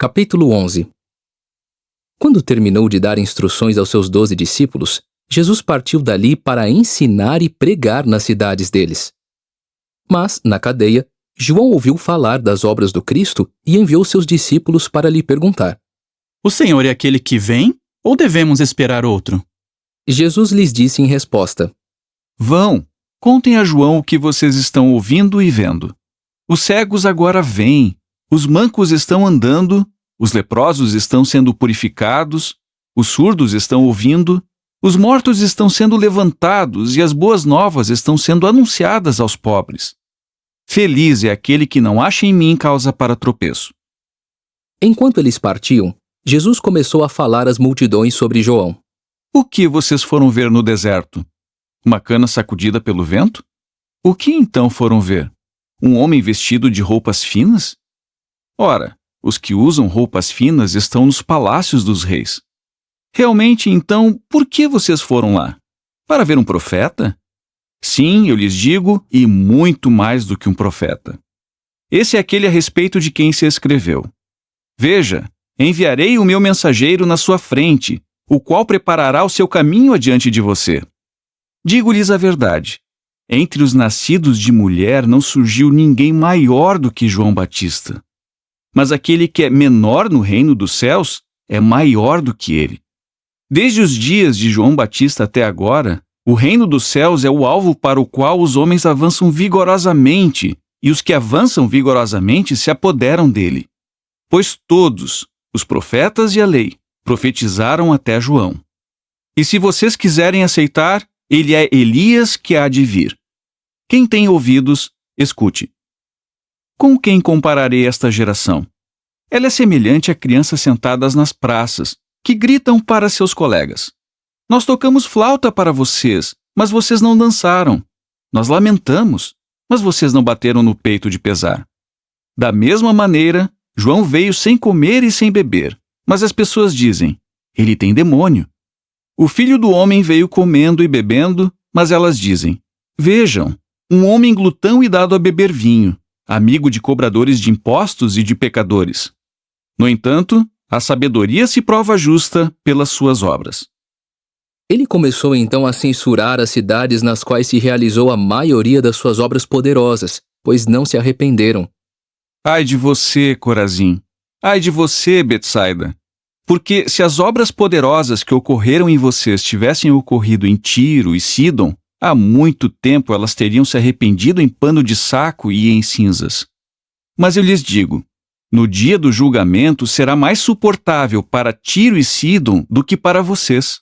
Capítulo 11. Quando terminou de dar instruções aos seus 12 discípulos, Jesus partiu dali para ensinar e pregar nas cidades deles. Mas, na cadeia, João ouviu falar das obras do Cristo e enviou seus discípulos para lhe perguntar: O Senhor é aquele que vem, ou devemos esperar outro? Jesus lhes disse em resposta: Vão, contem a João o que vocês estão ouvindo e vendo. Os cegos agora veem, os mancos estão andando, os leprosos estão sendo purificados, os surdos estão ouvindo, os mortos estão sendo levantados e as boas novas estão sendo anunciadas aos pobres. Feliz é aquele que não acha em mim causa para tropeço. Enquanto eles partiam, Jesus começou a falar às multidões sobre João. O que vocês foram ver no deserto? Uma cana sacudida pelo vento? O que então foram ver? Um homem vestido de roupas finas? Ora, os que usam roupas finas estão nos palácios dos reis. Realmente, então, por que vocês foram lá? Para ver um profeta? Sim, eu lhes digo, e muito mais do que um profeta. Esse é aquele a respeito de quem se escreveu. Veja, enviarei o meu mensageiro na sua frente, o qual preparará o seu caminho adiante de você. Digo-lhes a verdade. Entre os nascidos de mulher não surgiu ninguém maior do que João Batista. Mas aquele que é menor no reino dos céus é maior do que ele. Desde os dias de João Batista até agora, o reino dos céus é o alvo para o qual os homens avançam vigorosamente, e os que avançam vigorosamente se apoderam dele. Pois todos, os profetas e a lei, profetizaram até João. E se vocês quiserem aceitar, ele é Elias que há de vir. Quem tem ouvidos, escute. Com quem compararei esta geração? Ela é semelhante a crianças sentadas nas praças, que gritam para seus colegas: Nós tocamos flauta para vocês, mas vocês não dançaram. Nós lamentamos, mas vocês não bateram no peito de pesar. Da mesma maneira, João veio sem comer e sem beber, mas as pessoas dizem: Ele tem demônio. O Filho do Homem veio comendo e bebendo, mas elas dizem: Vejam, um homem glutão e dado a beber vinho, amigo de cobradores de impostos e de pecadores. No entanto, a sabedoria se prova justa pelas suas obras. Ele começou então a censurar as cidades nas quais se realizou a maioria das suas obras poderosas, pois não se arrependeram. Ai de você, Corazim! Ai de você, Betsaida! Porque se as obras poderosas que ocorreram em vocês tivessem ocorrido em Tiro e Sidom, há muito tempo elas teriam se arrependido em pano de saco e em cinzas. Mas eu lhes digo, no dia do julgamento será mais suportável para Tiro e Sidom do que para vocês.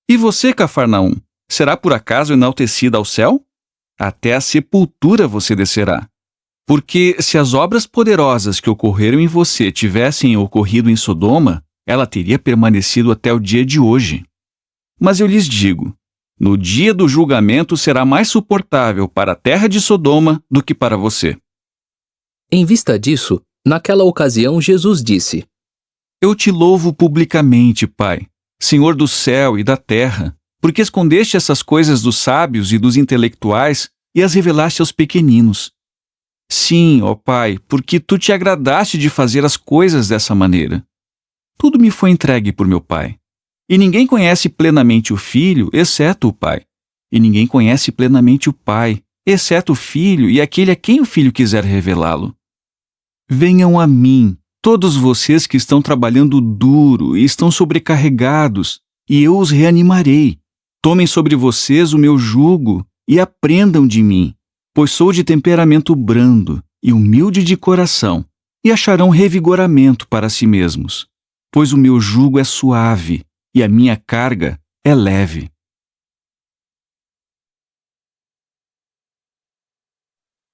E você, Cafarnaum, será por acaso enaltecida ao céu? Até a sepultura você descerá. Porque se as obras poderosas que ocorreram em você tivessem ocorrido em Sodoma, ela teria permanecido até o dia de hoje. Mas eu lhes digo, no dia do julgamento será mais suportável para a terra de Sodoma do que para você. Em vista disso, naquela ocasião Jesus disse: Eu te louvo publicamente, Pai, Senhor do céu e da terra, porque escondeste essas coisas dos sábios e dos intelectuais e as revelaste aos pequeninos. Sim, ó Pai, porque tu te agradaste de fazer as coisas dessa maneira. Tudo me foi entregue por meu Pai. E ninguém conhece plenamente o Filho, exceto o Pai. E ninguém conhece plenamente o Pai, exceto o Filho e aquele a quem o Filho quiser revelá-lo. Venham a mim, todos vocês que estão trabalhando duro e estão sobrecarregados, e eu os reanimarei. Tomem sobre vocês o meu jugo e aprendam de mim, pois sou de temperamento brando e humilde de coração, e acharão revigoramento para si mesmos. Pois o meu jugo é suave e a minha carga é leve.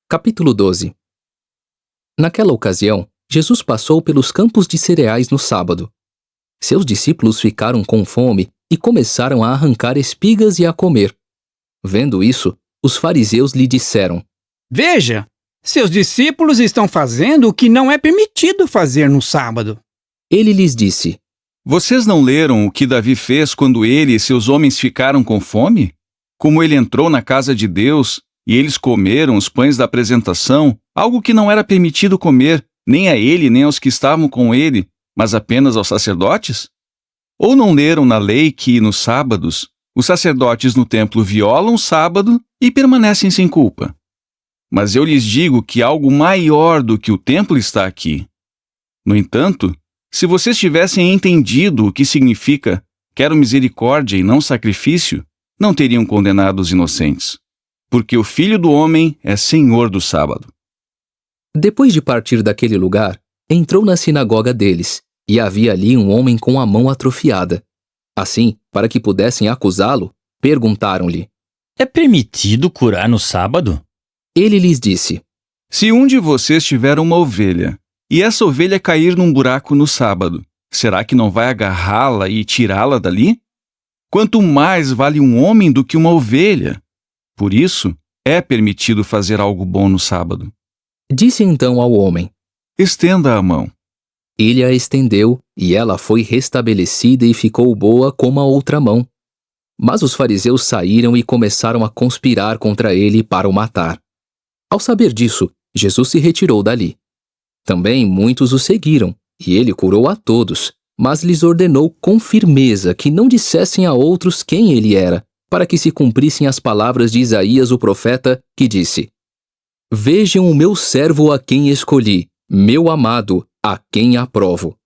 Capítulo 12. Naquela ocasião, Jesus passou pelos campos de cereais no sábado. Seus discípulos ficaram com fome e começaram a arrancar espigas e a comer. Vendo isso, os fariseus lhe disseram: Veja, seus discípulos estão fazendo o que não é permitido fazer no sábado. Ele lhes disse: Vocês não leram o que Davi fez quando ele e seus homens ficaram com fome? Como ele entrou na casa de Deus e eles comeram os pães da apresentação, algo que não era permitido comer, nem a ele nem aos que estavam com ele, mas apenas aos sacerdotes? Ou não leram na lei que, nos sábados, os sacerdotes no templo violam o sábado e permanecem sem culpa? Mas eu lhes digo que algo maior do que o templo está aqui. No entanto, se vocês tivessem entendido o que significa quero misericórdia e não sacrifício, não teriam condenado os inocentes, porque o Filho do Homem é Senhor do sábado. Depois de partir daquele lugar, entrou na sinagoga deles, e havia ali um homem com a mão atrofiada. Assim, para que pudessem acusá-lo, perguntaram-lhe. É permitido curar no sábado? Ele lhes disse. Se um de vocês tiver uma ovelha, e essa ovelha cair num buraco no sábado, será que não vai agarrá-la e tirá-la dali? Quanto mais vale um homem do que uma ovelha? Por isso, é permitido fazer algo bom no sábado. Disse então ao homem. Estenda a mão. Ele a estendeu, e ela foi restabelecida e ficou boa como a outra mão. Mas os fariseus saíram e começaram a conspirar contra ele para o matar. Ao saber disso, Jesus se retirou dali. Também muitos o seguiram, e ele curou a todos, mas lhes ordenou com firmeza que não dissessem a outros quem ele era, para que se cumprissem as palavras de Isaías o profeta, que disse: Vejam o meu servo a quem escolhi, meu amado, a quem aprovo.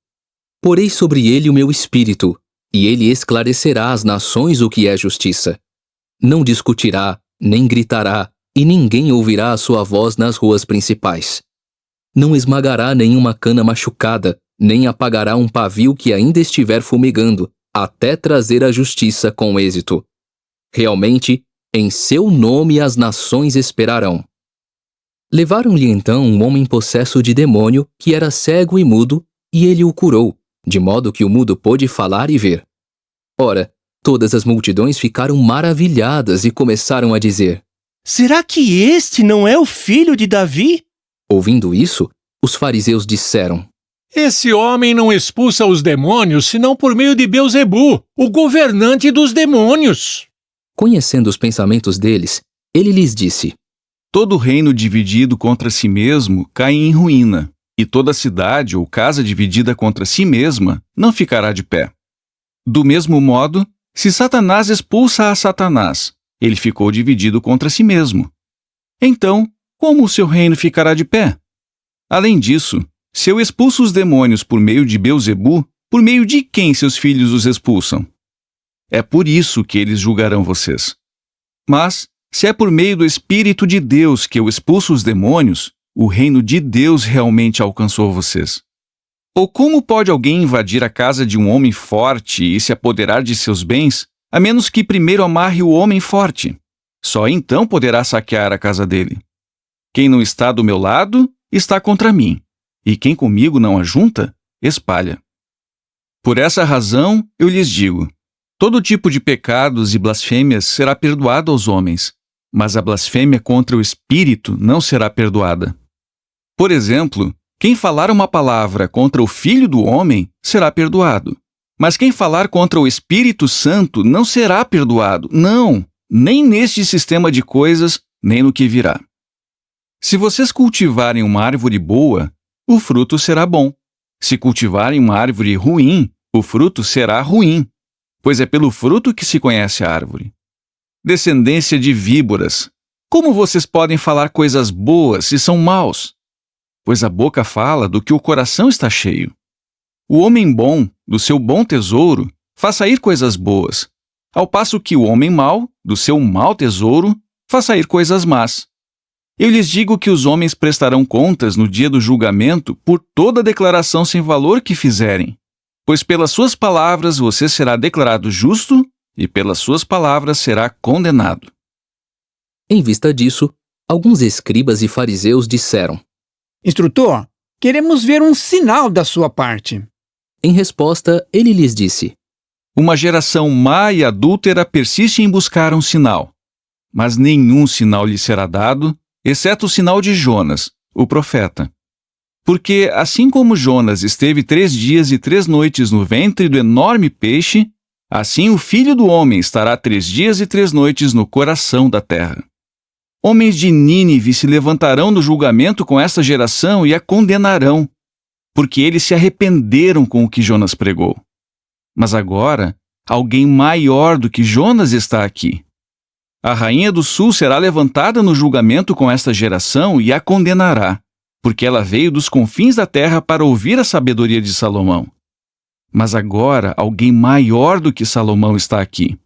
Porei sobre ele o meu espírito, e ele esclarecerá às nações o que é justiça. Não discutirá, nem gritará, e ninguém ouvirá a sua voz nas ruas principais. Não esmagará nenhuma cana machucada, nem apagará um pavio que ainda estiver fumegando, até trazer a justiça com êxito. Realmente, em seu nome as nações esperarão. Levaram-lhe então um homem possesso de demônio, que era cego e mudo, e ele o curou, de modo que o mudo pôde falar e ver. Ora, todas as multidões ficaram maravilhadas e começaram a dizer: Será que este não é o filho de Davi? Ouvindo isso, os fariseus disseram: Esse homem não expulsa os demônios senão por meio de Beelzebu, o governante dos demônios. Conhecendo os pensamentos deles, ele lhes disse: Todo reino dividido contra si mesmo cai em ruína, e toda cidade ou casa dividida contra si mesma não ficará de pé. Do mesmo modo, se Satanás expulsa a Satanás, ele ficou dividido contra si mesmo. Então, como o seu reino ficará de pé? Além disso, se eu expulso os demônios por meio de Beelzebu, por meio de quem seus filhos os expulsam? É por isso que eles julgarão vocês. Mas, se é por meio do Espírito de Deus que eu expulso os demônios, o reino de Deus realmente alcançou vocês. Ou como pode alguém invadir a casa de um homem forte e se apoderar de seus bens, a menos que primeiro amarre o homem forte? Só então poderá saquear a casa dele. Quem não está do meu lado, está contra mim, e quem comigo não ajunta, espalha. Por essa razão, eu lhes digo, todo tipo de pecados e blasfêmias será perdoado aos homens, mas a blasfêmia contra o Espírito não será perdoada. Por exemplo, quem falar uma palavra contra o Filho do Homem será perdoado, mas quem falar contra o Espírito Santo não será perdoado, não, nem neste sistema de coisas, nem no que virá. Se vocês cultivarem uma árvore boa, o fruto será bom. Se cultivarem uma árvore ruim, o fruto será ruim, pois é pelo fruto que se conhece a árvore. Descendência de víboras, como vocês podem falar coisas boas se são maus? Pois a boca fala do que o coração está cheio. O homem bom, do seu bom tesouro, faz sair coisas boas, ao passo que o homem mau, do seu mau tesouro, faz sair coisas más. Eu lhes digo que os homens prestarão contas no dia do julgamento por toda declaração sem valor que fizerem, pois pelas suas palavras você será declarado justo e pelas suas palavras será condenado. Em vista disso, alguns escribas e fariseus disseram: Instrutor, queremos ver um sinal da sua parte. Em resposta, ele lhes disse: Uma geração má e adúltera persiste em buscar um sinal, mas nenhum sinal lhe será dado, exceto o sinal de Jonas, o profeta. Porque, assim como Jonas esteve 3 dias e 3 noites no ventre do enorme peixe, assim o Filho do Homem estará 3 dias e 3 noites no coração da terra. Homens de Nínive se levantarão no julgamento com esta geração e a condenarão, porque eles se arrependeram com o que Jonas pregou. Mas agora, alguém maior do que Jonas está aqui. A rainha do sul será levantada no julgamento com esta geração e a condenará, porque ela veio dos confins da terra para ouvir a sabedoria de Salomão. Mas agora alguém maior do que Salomão está aqui.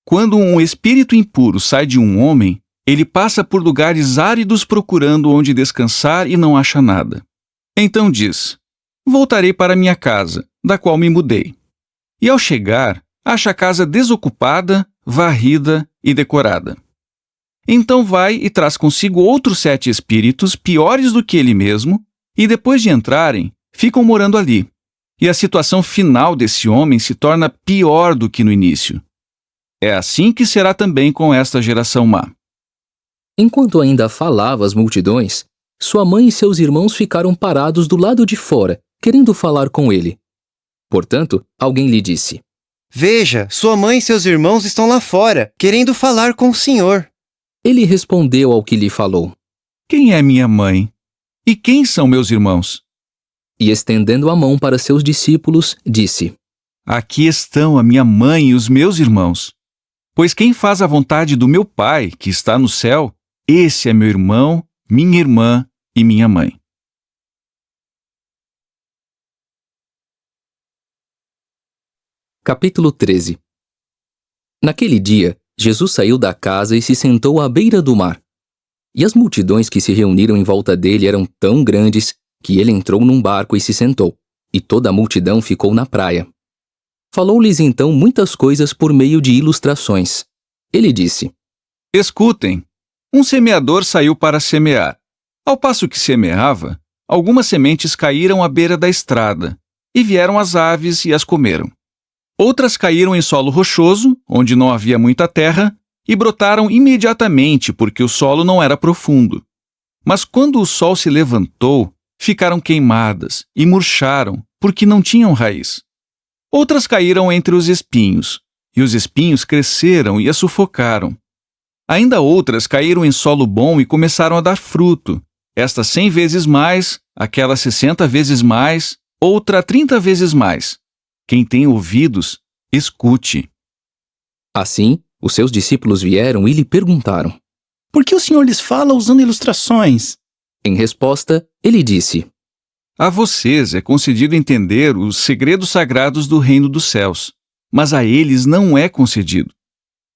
Quando um espírito impuro sai de um homem, ele passa por lugares áridos procurando onde descansar e não acha nada. Então diz: voltarei para minha casa, da qual me mudei. E ao chegar, acha a casa desocupada, varrida e decorada. Então vai e traz consigo outros 7 espíritos piores do que ele mesmo, e depois de entrarem, ficam morando ali. E a situação final desse homem se torna pior do que no início. É assim que será também com esta geração má. Enquanto ainda falava às multidões, sua mãe e seus irmãos ficaram parados do lado de fora, querendo falar com ele. Portanto, alguém lhe disse: Veja, sua mãe e seus irmãos estão lá fora, querendo falar com o Senhor. Ele respondeu ao que lhe falou. Quem é minha mãe? E quem são meus irmãos? E estendendo a mão para seus discípulos, disse: Aqui estão a minha mãe e os meus irmãos. Pois quem faz a vontade do meu Pai, que está no céu, esse é meu irmão, minha irmã e minha mãe. Capítulo 13. Naquele dia, Jesus saiu da casa e se sentou à beira do mar. E as multidões que se reuniram em volta dele eram tão grandes que ele entrou num barco e se sentou, e toda a multidão ficou na praia. Falou-lhes então muitas coisas por meio de ilustrações. Ele disse: Escutem, um semeador saiu para semear. Ao passo que semeava, algumas sementes caíram à beira da estrada, e vieram as aves e as comeram. Outras caíram em solo rochoso, onde não havia muita terra, e brotaram imediatamente porque o solo não era profundo. Mas quando o sol se levantou, ficaram queimadas e murcharam, porque não tinham raiz. Outras caíram entre os espinhos, e os espinhos cresceram e as sufocaram. Ainda outras caíram em solo bom e começaram a dar fruto, esta 100 vezes mais, aquela 60 vezes mais, outra 30 vezes mais. Quem tem ouvidos, escute. Assim, os seus discípulos vieram e lhe perguntaram. Por que o Senhor lhes fala usando ilustrações? Em resposta, ele disse: A vocês é concedido entender os segredos sagrados do reino dos céus, mas a eles não é concedido.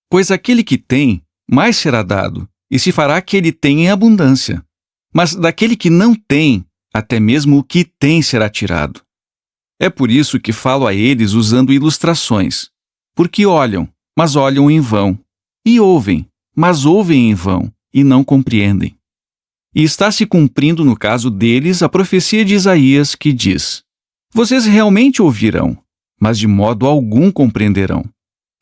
Pois aquele que tem, mais será dado, e se fará que ele tenha em abundância. Mas daquele que não tem, até mesmo o que tem será tirado. É por isso que falo a eles usando ilustrações, porque olham, mas olham em vão, e ouvem, mas ouvem em vão, e não compreendem. E está se cumprindo no caso deles a profecia de Isaías que diz: Vocês realmente ouvirão, mas de modo algum compreenderão.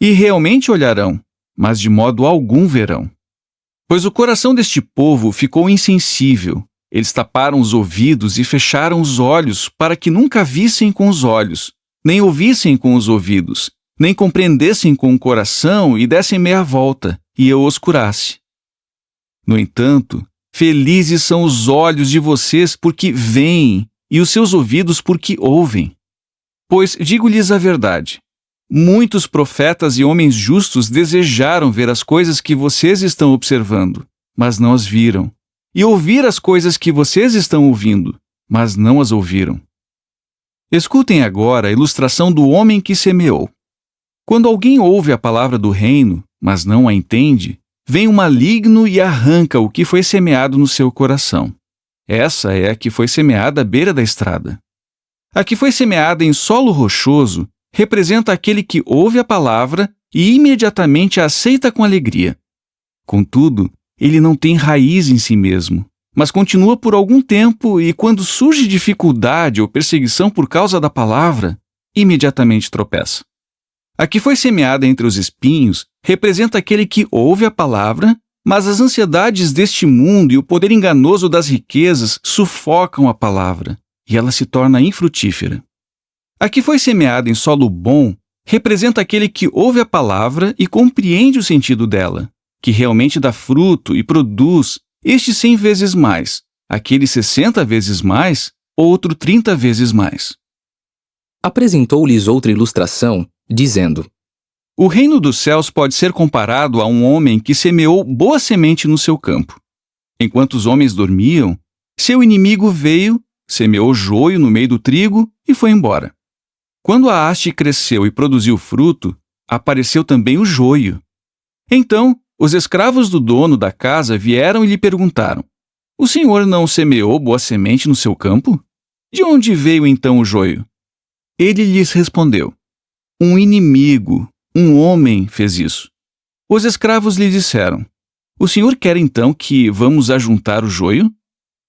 E realmente olharão, mas de modo algum verão. Pois o coração deste povo ficou insensível. Eles taparam os ouvidos e fecharam os olhos para que nunca vissem com os olhos, nem ouvissem com os ouvidos, nem compreendessem com o coração e dessem meia volta, e eu os curasse. No entanto, felizes são os olhos de vocês porque veem, e os seus ouvidos porque ouvem. Pois digo-lhes a verdade, muitos profetas e homens justos desejaram ver as coisas que vocês estão observando, mas não as viram. E ouvir as coisas que vocês estão ouvindo, mas não as ouviram. Escutem agora a ilustração do homem que semeou. Quando alguém ouve a palavra do reino, mas não a entende, vem o maligno e arranca o que foi semeado no seu coração. Essa é a que foi semeada à beira da estrada. A que foi semeada em solo rochoso representa aquele que ouve a palavra e imediatamente a aceita com alegria. Contudo, ele não tem raiz em si mesmo, mas continua por algum tempo e, quando surge dificuldade ou perseguição por causa da palavra, imediatamente tropeça. A que foi semeada entre os espinhos representa aquele que ouve a palavra, mas as ansiedades deste mundo e o poder enganoso das riquezas sufocam a palavra, e ela se torna infrutífera. A que foi semeada em solo bom representa aquele que ouve a palavra e compreende o sentido dela, que realmente dá fruto e produz este 100 vezes mais, aquele 60 vezes mais, outro 30 vezes mais. Apresentou-lhes outra ilustração, dizendo: O reino dos céus pode ser comparado a um homem que semeou boa semente no seu campo. Enquanto os homens dormiam, seu inimigo veio, semeou joio no meio do trigo e foi embora. Quando a haste cresceu e produziu fruto, apareceu também o joio. Então, os escravos do dono da casa vieram e lhe perguntaram: O senhor não semeou boa semente no seu campo? De onde veio então o joio? Ele lhes respondeu: Um inimigo, um homem, fez isso. Os escravos lhe disseram: O senhor quer então que vamos ajuntar o joio?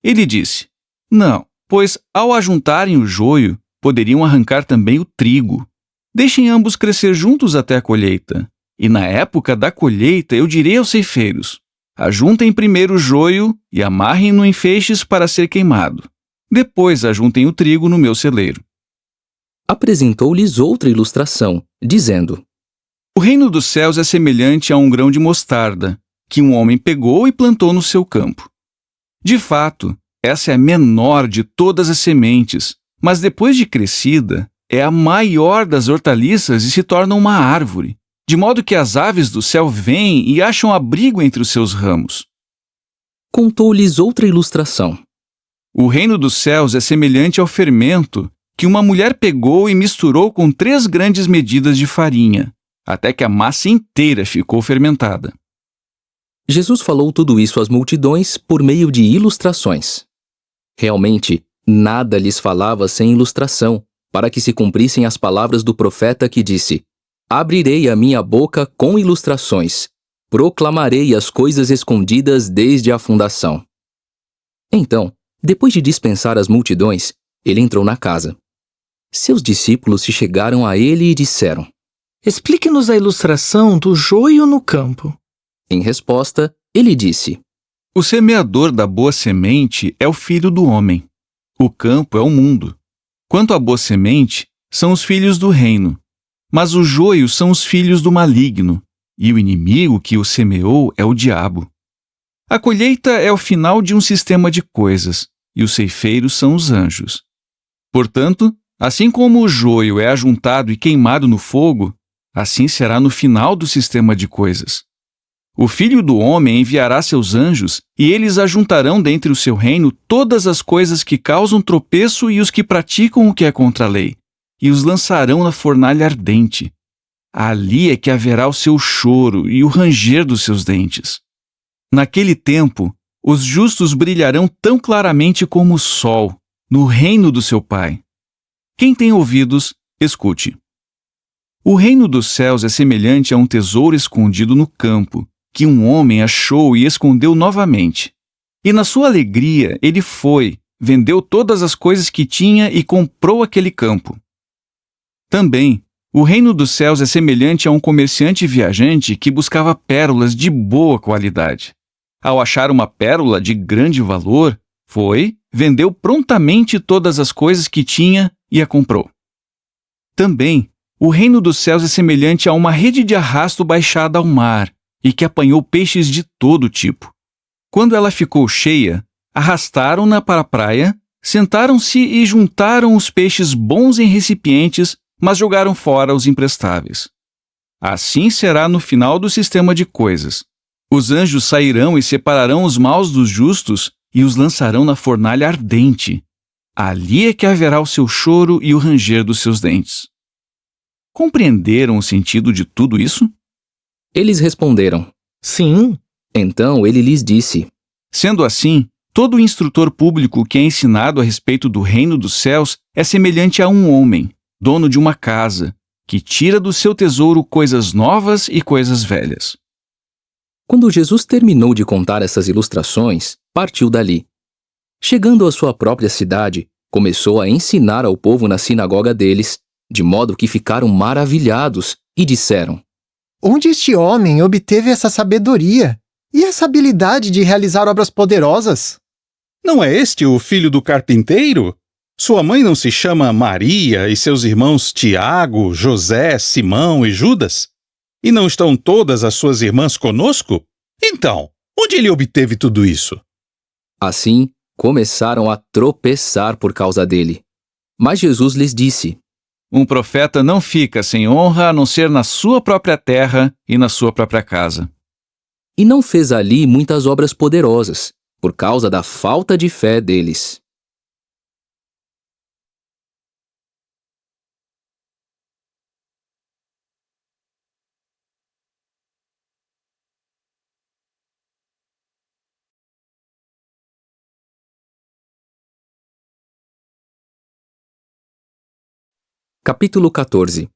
Ele disse: Não, pois ao ajuntarem o joio, poderiam arrancar também o trigo. Deixem ambos crescer juntos até a colheita. E na época da colheita eu direi aos ceifeiros: Ajuntem primeiro o joio e amarrem-no em feixes para ser queimado. Depois ajuntem o trigo no meu celeiro. Apresentou-lhes outra ilustração, dizendo: O reino dos céus é semelhante a um grão de mostarda, que um homem pegou e plantou no seu campo. De fato, essa é a menor de todas as sementes, mas depois de crescida, é a maior das hortaliças e se torna uma árvore, de modo que as aves do céu vêm e acham abrigo entre os seus ramos. Contou-lhes outra ilustração. O reino dos céus é semelhante ao fermento que uma mulher pegou e misturou com 3 grandes medidas de farinha, até que a massa inteira ficou fermentada. Jesus falou tudo isso às multidões por meio de ilustrações. Realmente, nada lhes falava sem ilustração, para que se cumprissem as palavras do profeta que disse: Abrirei a minha boca com ilustrações, proclamarei as coisas escondidas desde a fundação. Então, depois de dispensar as multidões, ele entrou na casa. Seus discípulos se chegaram a ele e disseram: Explique-nos a ilustração do joio no campo. Em resposta, ele disse: O semeador da boa semente é o filho do homem. O campo é o mundo. Quanto à boa semente, são os filhos do reino. Mas o joio são os filhos do maligno, e o inimigo que o semeou é o diabo. A colheita é o final de um sistema de coisas, e os ceifeiros são os anjos. Portanto, assim como o joio é ajuntado e queimado no fogo, assim será no final do sistema de coisas. O Filho do Homem enviará seus anjos, e eles ajuntarão dentre o seu reino todas as coisas que causam tropeço e os que praticam o que é contra a lei, e os lançarão na fornalha ardente. Ali é que haverá o seu choro e o ranger dos seus dentes. Naquele tempo, os justos brilharão tão claramente como o sol, no reino do seu Pai. Quem tem ouvidos, escute. O reino dos céus é semelhante a um tesouro escondido no campo, que um homem achou e escondeu novamente. E na sua alegria ele foi, vendeu todas as coisas que tinha e comprou aquele campo. Também, o reino dos céus é semelhante a um comerciante viajante que buscava pérolas de boa qualidade. Ao achar uma pérola de grande valor, foi, vendeu prontamente todas as coisas que tinha e a comprou. Também, o reino dos céus é semelhante a uma rede de arrasto baixada ao mar, e que apanhou peixes de todo tipo. Quando ela ficou cheia, arrastaram-na para a praia, sentaram-se e juntaram os peixes bons em recipientes, mas jogaram fora os imprestáveis. Assim será no final do sistema de coisas. Os anjos sairão e separarão os maus dos justos e os lançarão na fornalha ardente. Ali é que haverá o seu choro e o ranger dos seus dentes. Compreenderam o sentido de tudo isso? Eles responderam: Sim. Então ele lhes disse: Sendo assim, todo instrutor público que é ensinado a respeito do reino dos céus é semelhante a um homem, dono de uma casa, que tira do seu tesouro coisas novas e coisas velhas. Quando Jesus terminou de contar essas ilustrações, partiu dali. Chegando à sua própria cidade, começou a ensinar ao povo na sinagoga deles, de modo que ficaram maravilhados e disseram: Onde este homem obteve essa sabedoria e essa habilidade de realizar obras poderosas? Não é este o filho do carpinteiro? Sua mãe não se chama Maria e seus irmãos Tiago, José, Simão e Judas? E não estão todas as suas irmãs conosco? Então, onde ele obteve tudo isso? Assim, começaram a tropeçar por causa dele. Mas Jesus lhes disse: Um profeta não fica sem honra a não ser na sua própria terra e na sua própria casa. E não fez ali muitas obras poderosas, por causa da falta de fé deles. Capítulo 14.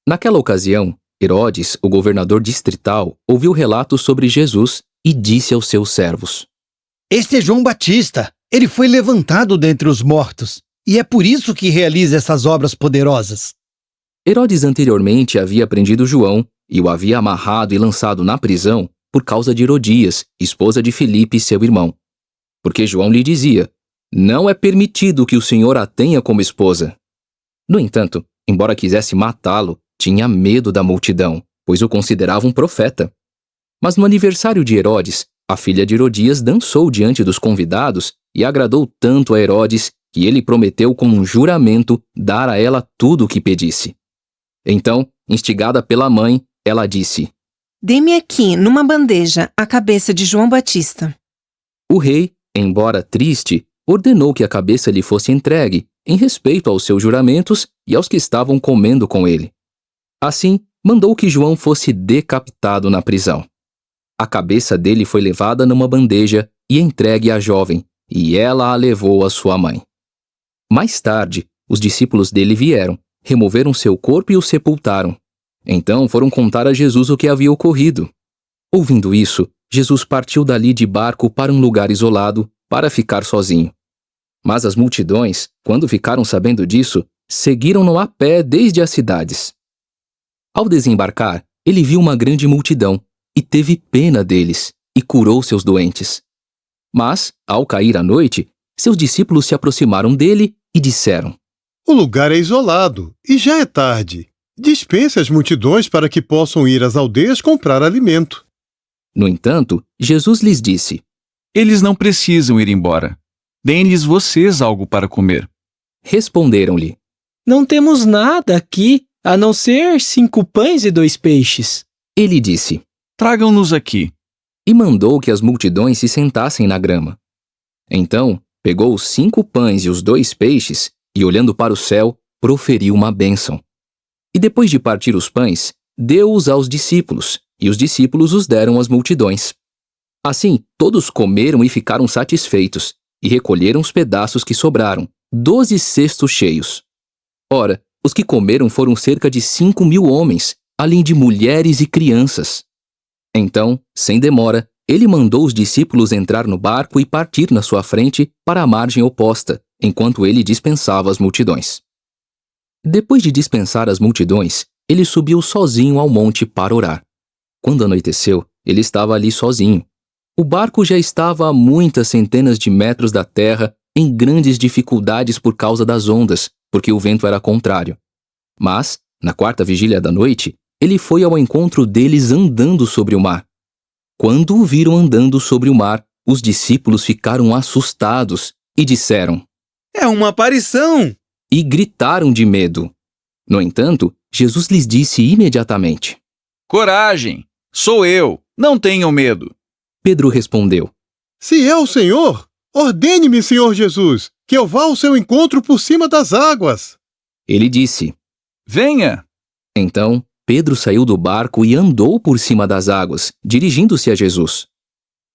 Naquela ocasião, Herodes, o governador distrital, ouviu relatos sobre Jesus e disse aos seus servos: Este é João Batista. Ele foi levantado dentre os mortos, e é por isso que realiza essas obras poderosas. Herodes anteriormente havia prendido João e o havia amarrado e lançado na prisão por causa de Herodias, esposa de Filipe, seu irmão. Porque João lhe dizia: Não é permitido que o Senhor a tenha como esposa. No entanto, embora quisesse matá-lo, tinha medo da multidão, pois o considerava um profeta. Mas no aniversário de Herodes, a filha de Herodias dançou diante dos convidados e agradou tanto a Herodes que ele prometeu com um juramento dar a ela tudo o que pedisse. Então, instigada pela mãe, ela disse: Dê-me aqui, numa bandeja, a cabeça de João Batista. O rei, embora triste, ordenou que a cabeça lhe fosse entregue, em respeito aos seus juramentos e aos que estavam comendo com ele. Assim, mandou que João fosse decapitado na prisão. A cabeça dele foi levada numa bandeja e entregue à jovem, e ela a levou à sua mãe. Mais tarde, os discípulos dele vieram, removeram seu corpo e o sepultaram. Então foram contar a Jesus o que havia ocorrido. Ouvindo isso, Jesus partiu dali de barco para um lugar isolado, para ficar sozinho. Mas as multidões, quando ficaram sabendo disso, seguiram-no a pé desde as cidades. Ao desembarcar, ele viu uma grande multidão e teve pena deles e curou seus doentes. Mas, ao cair a noite, seus discípulos se aproximaram dele e disseram: O lugar é isolado e já é tarde. Dispense as multidões para que possam ir às aldeias comprar alimento. No entanto, Jesus lhes disse: Eles não precisam ir embora. Deem-lhes vocês algo para comer. Responderam-lhe: Não temos nada aqui, a não ser 5 pães e 2 peixes. Ele disse: Tragam-nos aqui. E mandou que as multidões se sentassem na grama. Então, pegou os 5 pães e os 2 peixes, e olhando para o céu, proferiu uma bênção. E depois de partir os pães, deu-os aos discípulos, e os discípulos os deram às multidões. Assim, todos comeram e ficaram satisfeitos, e recolheram os pedaços que sobraram, 12 cestos cheios. Ora, os que comeram foram cerca de 5.000 homens, além de mulheres e crianças. Então, sem demora, ele mandou os discípulos entrar no barco e partir na sua frente para a margem oposta, enquanto ele dispensava as multidões. Depois de dispensar as multidões, ele subiu sozinho ao monte para orar. Quando anoiteceu, ele estava ali sozinho. O barco já estava a muitas centenas de metros da terra, em grandes dificuldades por causa das ondas, porque o vento era contrário. Mas, na 4ª vigília da noite, ele foi ao encontro deles andando sobre o mar. Quando o viram andando sobre o mar, os discípulos ficaram assustados e disseram: É uma aparição! E gritaram de medo. No entanto, Jesus lhes disse imediatamente: Coragem! Sou eu! Não tenham medo! Pedro respondeu: Se é o Senhor, ordene-me, Senhor Jesus, que eu vá ao seu encontro por cima das águas. Ele disse: Venha! Então, Pedro saiu do barco e andou por cima das águas, dirigindo-se a Jesus.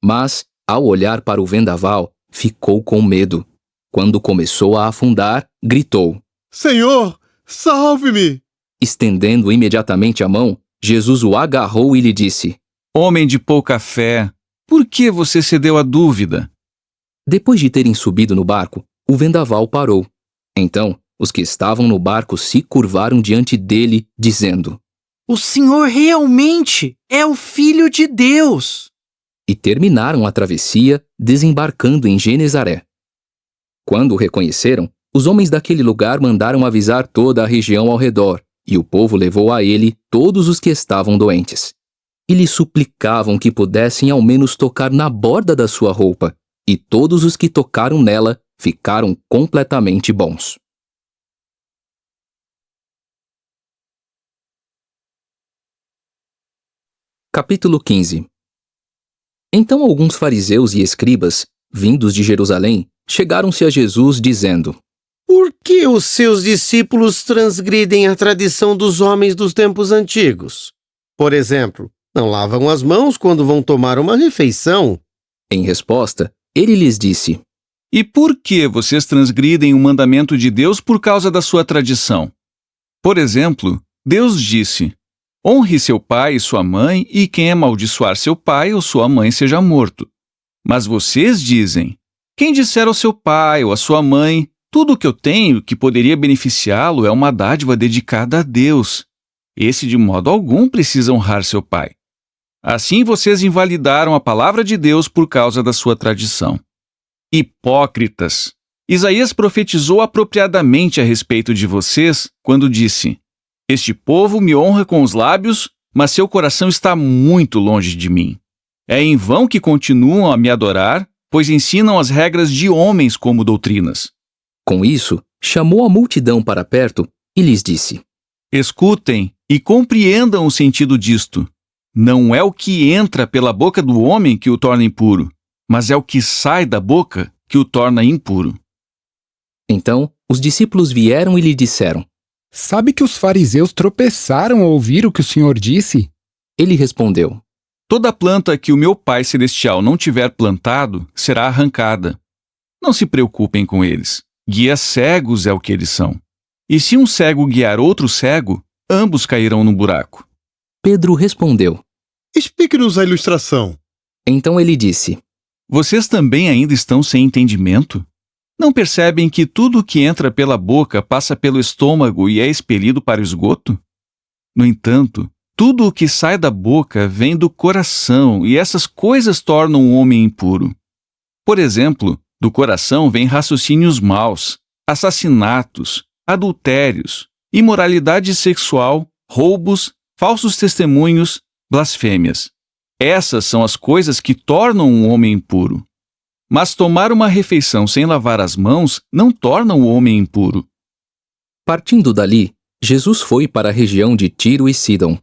Mas, ao olhar para o vendaval, ficou com medo. Quando começou a afundar, gritou: Senhor, salve-me! Estendendo imediatamente a mão, Jesus o agarrou e lhe disse: Homem de pouca fé, por que você cedeu à dúvida? Depois de terem subido no barco, o vendaval parou. Então, os que estavam no barco se curvaram diante dele, dizendo: O Senhor realmente é o Filho de Deus! E terminaram a travessia, desembarcando em Genezaré. Quando o reconheceram, os homens daquele lugar mandaram avisar toda a região ao redor, e o povo levou a ele todos os que estavam doentes. E lhe suplicavam que pudessem ao menos tocar na borda da sua roupa, e todos os que tocaram nela ficaram completamente bons. Capítulo 15. Então alguns fariseus e escribas, vindos de Jerusalém, chegaram-se a Jesus dizendo: Por que os seus discípulos transgridem a tradição dos homens dos tempos antigos? Por exemplo, não lavam as mãos quando vão tomar uma refeição. Em resposta, ele lhes disse: E por que vocês transgridem o mandamento de Deus por causa da sua tradição? Por exemplo, Deus disse: Honre seu pai e sua mãe, e quem amaldiçoar seu pai ou sua mãe seja morto. Mas vocês dizem: Quem disser ao seu pai ou à sua mãe, tudo o que eu tenho que poderia beneficiá-lo é uma dádiva dedicada a Deus. Esse de modo algum precisa honrar seu pai. Assim vocês invalidaram a palavra de Deus por causa da sua tradição. Hipócritas! Isaías profetizou apropriadamente a respeito de vocês quando disse: Este povo me honra com os lábios, mas seu coração está muito longe de mim. É em vão que continuam a me adorar, pois ensinam as regras de homens como doutrinas. Com isso, chamou a multidão para perto e lhes disse: Escutem e compreendam o sentido disto. Não é o que entra pela boca do homem que o torna impuro, mas é o que sai da boca que o torna impuro. Então, os discípulos vieram e lhe disseram: Sabe que os fariseus tropeçaram ao ouvir o que o Senhor disse? Ele respondeu: Toda planta que o meu Pai Celestial não tiver plantado será arrancada. Não se preocupem com eles. Guias cegos é o que eles são. E se um cego guiar outro cego, ambos cairão no buraco. Pedro respondeu: Explique-nos a ilustração. Então ele disse: Vocês também ainda estão sem entendimento? Não percebem que tudo o que entra pela boca passa pelo estômago e é expelido para o esgoto? No entanto, tudo o que sai da boca vem do coração e essas coisas tornam o homem impuro. Por exemplo, do coração vêm raciocínios maus, assassinatos, adultérios, imoralidade sexual, roubos, falsos testemunhos, blasfêmias. Essas são as coisas que tornam um homem impuro. Mas tomar uma refeição sem lavar as mãos não torna o homem impuro. Partindo dali, Jesus foi para a região de Tiro e Sidom.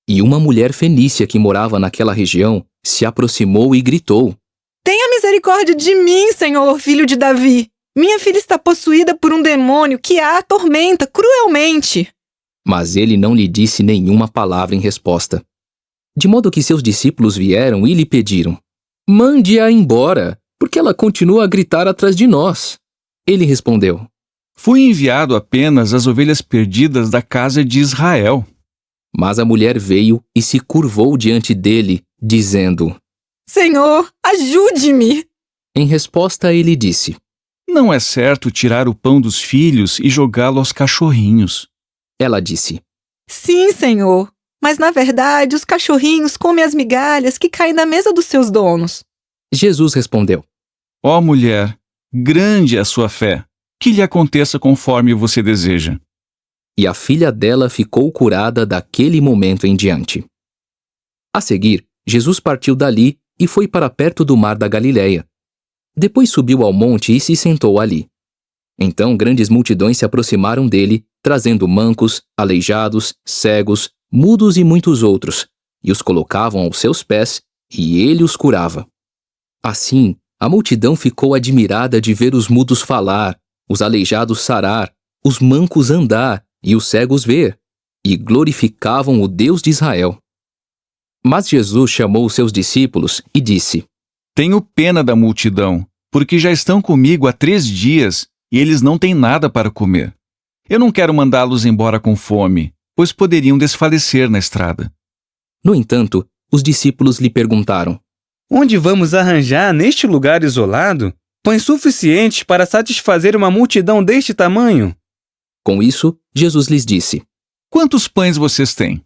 E uma mulher fenícia que morava naquela região se aproximou e gritou: Tenha misericórdia de mim, Senhor, filho de Davi. Minha filha está possuída por um demônio que a atormenta cruelmente. Mas ele não lhe disse nenhuma palavra em resposta. De modo que seus discípulos vieram e lhe pediram: Mande-a embora, porque ela continua a gritar atrás de nós. Ele respondeu: Fui enviado apenas às ovelhas perdidas da casa de Israel. Mas a mulher veio e se curvou diante dele, dizendo: Senhor, ajude-me! Em resposta, ele disse: Não é certo tirar o pão dos filhos e jogá-lo aos cachorrinhos. Ela disse: Sim, Senhor, mas na verdade os cachorrinhos comem as migalhas que caem da mesa dos seus donos. Jesus respondeu: Ó mulher, grande é a sua fé, que lhe aconteça conforme você deseja. E a filha dela ficou curada daquele momento em diante. A seguir, Jesus partiu dali e foi para perto do mar da Galileia. Depois subiu ao monte e se sentou ali. Então grandes multidões se aproximaram dele, trazendo mancos, aleijados, cegos, mudos e muitos outros, e os colocavam aos seus pés, e ele os curava. Assim, a multidão ficou admirada de ver os mudos falar, os aleijados sarar, os mancos andar e os cegos ver, e glorificavam o Deus de Israel. Mas Jesus chamou os seus discípulos e disse: Tenho pena da multidão, porque já estão comigo há 3 dias e eles não têm nada para comer. Eu não quero mandá-los embora com fome, pois poderiam desfalecer na estrada. No entanto, os discípulos lhe perguntaram: Onde vamos arranjar neste lugar isolado pães suficientes para satisfazer uma multidão deste tamanho? Com isso, Jesus lhes disse: Quantos pães vocês têm?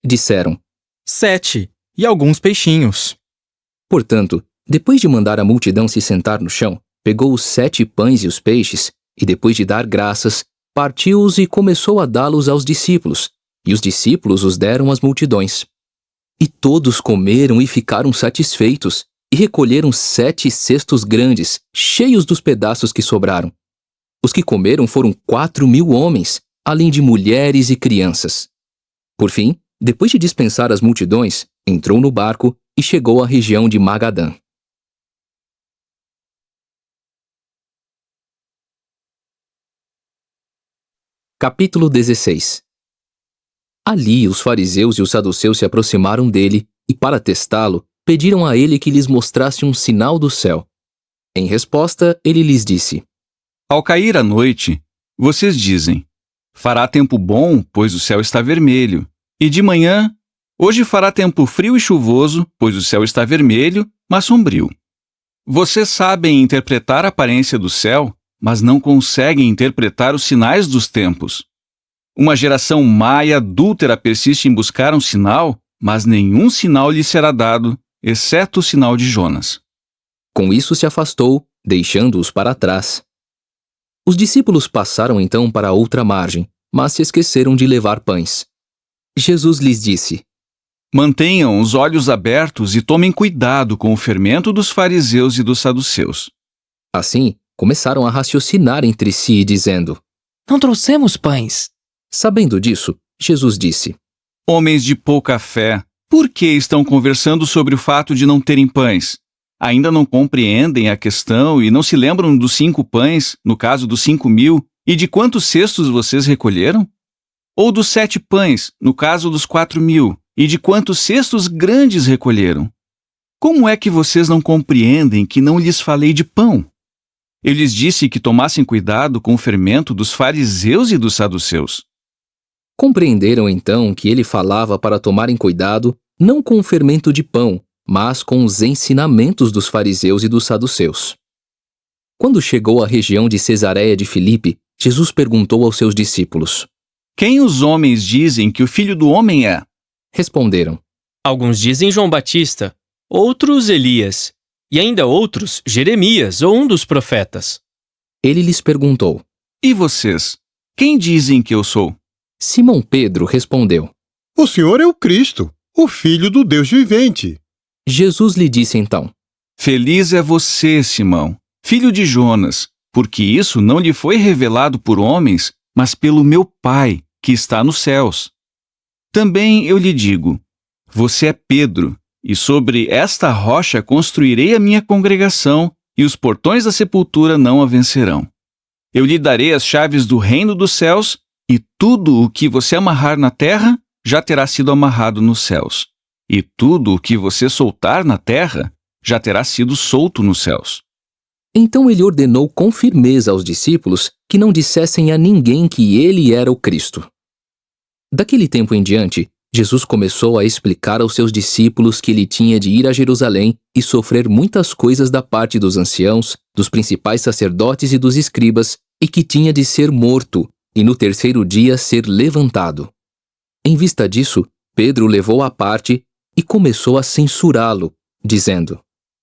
Disseram: 7, e alguns peixinhos. Portanto, depois de mandar a multidão se sentar no chão, pegou os 7 pães e os peixes, e depois de dar graças, partiu-os e começou a dá-los aos discípulos, e os discípulos os deram às multidões. E todos comeram e ficaram satisfeitos, e recolheram 7 cestos grandes, cheios dos pedaços que sobraram. Os que comeram foram 4.000 homens, além de mulheres e crianças. Por fim, depois de dispensar as multidões, entrou no barco e chegou à região de Magadã. Capítulo 16. Ali os fariseus e os saduceus se aproximaram dele e, para testá-lo, pediram a ele que lhes mostrasse um sinal do céu. Em resposta, ele lhes disse: Ao cair a noite, vocês dizem: fará tempo bom, pois o céu está vermelho. E de manhã, hoje fará tempo frio e chuvoso, pois o céu está vermelho, mas sombrio. Vocês sabem interpretar a aparência do céu, mas não conseguem interpretar os sinais dos tempos. Uma geração má e adúltera persiste em buscar um sinal, mas nenhum sinal lhe será dado, exceto o sinal de Jonas. Com isso se afastou, deixando-os para trás. Os discípulos passaram então para a outra margem, mas se esqueceram de levar pães. Jesus lhes disse: Mantenham os olhos abertos e tomem cuidado com o fermento dos fariseus e dos saduceus. Assim, começaram a raciocinar entre si, dizendo: Não trouxemos pães. Sabendo disso, Jesus disse: Homens de pouca fé, por que estão conversando sobre o fato de não terem pães? Ainda não compreendem a questão e não se lembram dos 5 pães, no caso dos 5.000, e de quantos cestos vocês recolheram? Ou dos 7 pães, no caso dos 4.000, e de quantos cestos grandes recolheram? Como é que vocês não compreendem que não lhes falei de pão? Eu lhes disse que tomassem cuidado com o fermento dos fariseus e dos saduceus. Compreenderam então que ele falava para tomarem cuidado não com o fermento de pão, mas com os ensinamentos dos fariseus e dos saduceus. Quando chegou à região de Cesareia de Filipe, Jesus perguntou aos seus discípulos: Quem os homens dizem que o Filho do Homem é? Responderam: Alguns dizem João Batista, outros Elias, e ainda outros Jeremias ou um dos profetas. Ele lhes perguntou: E vocês? Quem dizem que eu sou? Simão Pedro respondeu: O Senhor é o Cristo, o Filho do Deus vivente. Jesus lhe disse então: Feliz é você, Simão, filho de Jonas, porque isso não lhe foi revelado por homens, mas pelo meu Pai, que está nos céus. Também eu lhe digo: você é Pedro, e sobre esta rocha construirei a minha congregação, e os portões da sepultura não a vencerão. Eu lhe darei as chaves do reino dos céus, e tudo o que você amarrar na terra já terá sido amarrado nos céus. E tudo o que você soltar na terra já terá sido solto nos céus. Então ele ordenou com firmeza aos discípulos que não dissessem a ninguém que ele era o Cristo. Daquele tempo em diante, Jesus começou a explicar aos seus discípulos que ele tinha de ir a Jerusalém e sofrer muitas coisas da parte dos anciãos, dos principais sacerdotes e dos escribas, e que tinha de ser morto, e no 3º dia ser levantado. Em vista disso, Pedro o levou à parte e começou a censurá-lo, dizendo: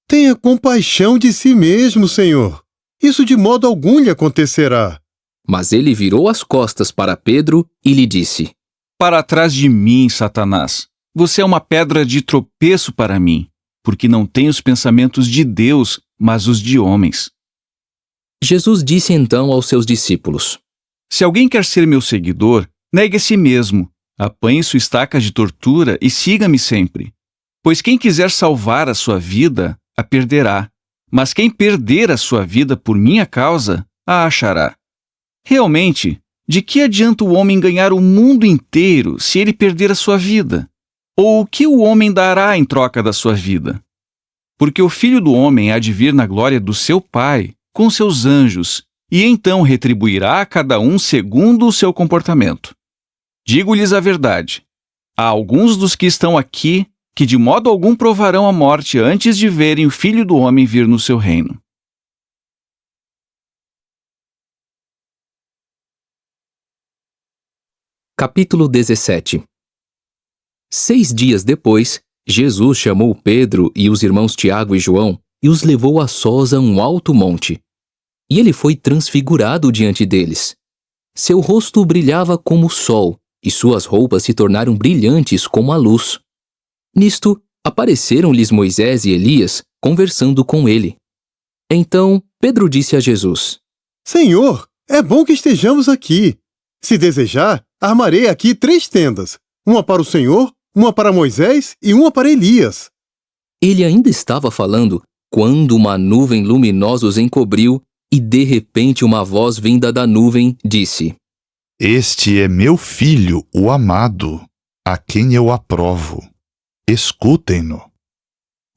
Tenha compaixão de si mesmo, Senhor. Isso de modo algum lhe acontecerá. Mas ele virou as costas para Pedro e lhe disse: Para trás de mim, Satanás. Você é uma pedra de tropeço para mim, porque não tem os pensamentos de Deus, mas os de homens. Jesus disse então aos seus discípulos: Se alguém quer ser meu seguidor, negue a si mesmo, apanhe sua estaca de tortura e siga-me sempre. Pois quem quiser salvar a sua vida, a perderá. Mas quem perder a sua vida por minha causa, a achará. Realmente, de que adianta o homem ganhar o mundo inteiro se ele perder a sua vida? Ou o que o homem dará em troca da sua vida? Porque o Filho do Homem há de vir na glória do seu Pai, com seus anjos, e então retribuirá a cada um segundo o seu comportamento. Digo-lhes a verdade. Há alguns dos que estão aqui que de modo algum provarão a morte antes de verem o Filho do Homem vir no seu reino. Capítulo 17. 6 dias depois, Jesus chamou Pedro e os irmãos Tiago e João e os levou a sós a um alto monte. E ele foi transfigurado diante deles. Seu rosto brilhava como o sol, e suas roupas se tornaram brilhantes como a luz. Nisto, Apareceram-lhes Moisés e Elias conversando com ele. Então Pedro disse a Jesus: Senhor, é bom que estejamos aqui. Se desejar, armarei aqui 3 tendas, uma para o Senhor, uma para Moisés e uma para Elias. Ele ainda estava falando quando uma nuvem luminosa os encobriu e de repente uma voz vinda da nuvem disse: Este é meu filho, o amado, a quem eu aprovo. Escutem-no.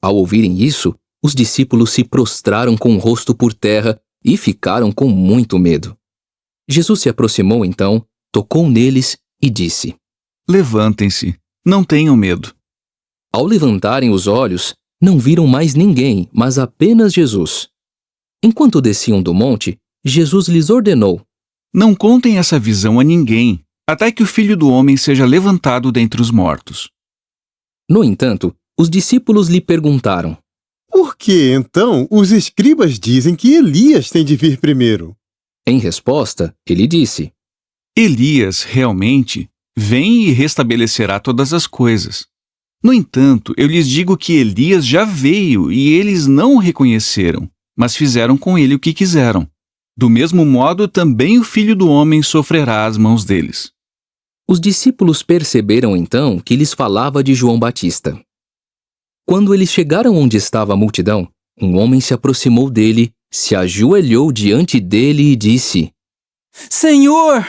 Ao ouvirem isso, os discípulos se prostraram com o rosto por terra e ficaram com muito medo. Jesus se aproximou então, tocou neles e disse: Levantem-se, não tenham medo. Ao levantarem os olhos, não viram mais ninguém, mas apenas Jesus. Enquanto desciam do monte, Jesus lhes ordenou: Não contem essa visão a ninguém, até que o Filho do Homem seja levantado dentre os mortos. No entanto, os discípulos lhe perguntaram: Por que, então, os escribas dizem que Elias tem de vir primeiro? Em resposta, ele disse: Elias, realmente, vem e restabelecerá todas as coisas. No entanto, eu lhes digo que Elias já veio e eles não o reconheceram, mas fizeram com ele o que quiseram. Do mesmo modo, também o Filho do Homem sofrerá às mãos deles. Os discípulos perceberam então que lhes falava de João Batista. Quando eles chegaram onde estava a multidão, um homem se aproximou dele, se ajoelhou diante dele e disse: Senhor,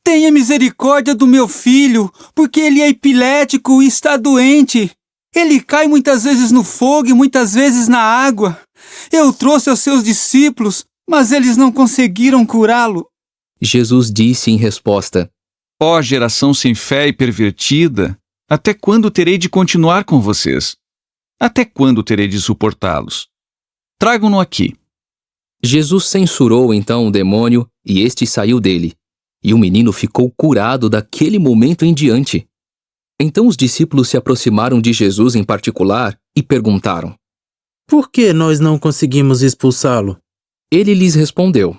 tenha misericórdia do meu filho, porque ele é epilético e está doente. Ele cai muitas vezes no fogo e muitas vezes na água. Eu trouxe aos seus discípulos, mas eles não conseguiram curá-lo. Jesus disse em resposta: Ó geração sem fé e pervertida, até quando terei de continuar com vocês? Até quando terei de suportá-los? Tragam-no aqui. Jesus censurou então o demônio e este saiu dele. E o menino ficou curado daquele momento em diante. Então os discípulos se aproximaram de Jesus em particular e perguntaram: Por que nós não conseguimos expulsá-lo? Ele lhes respondeu: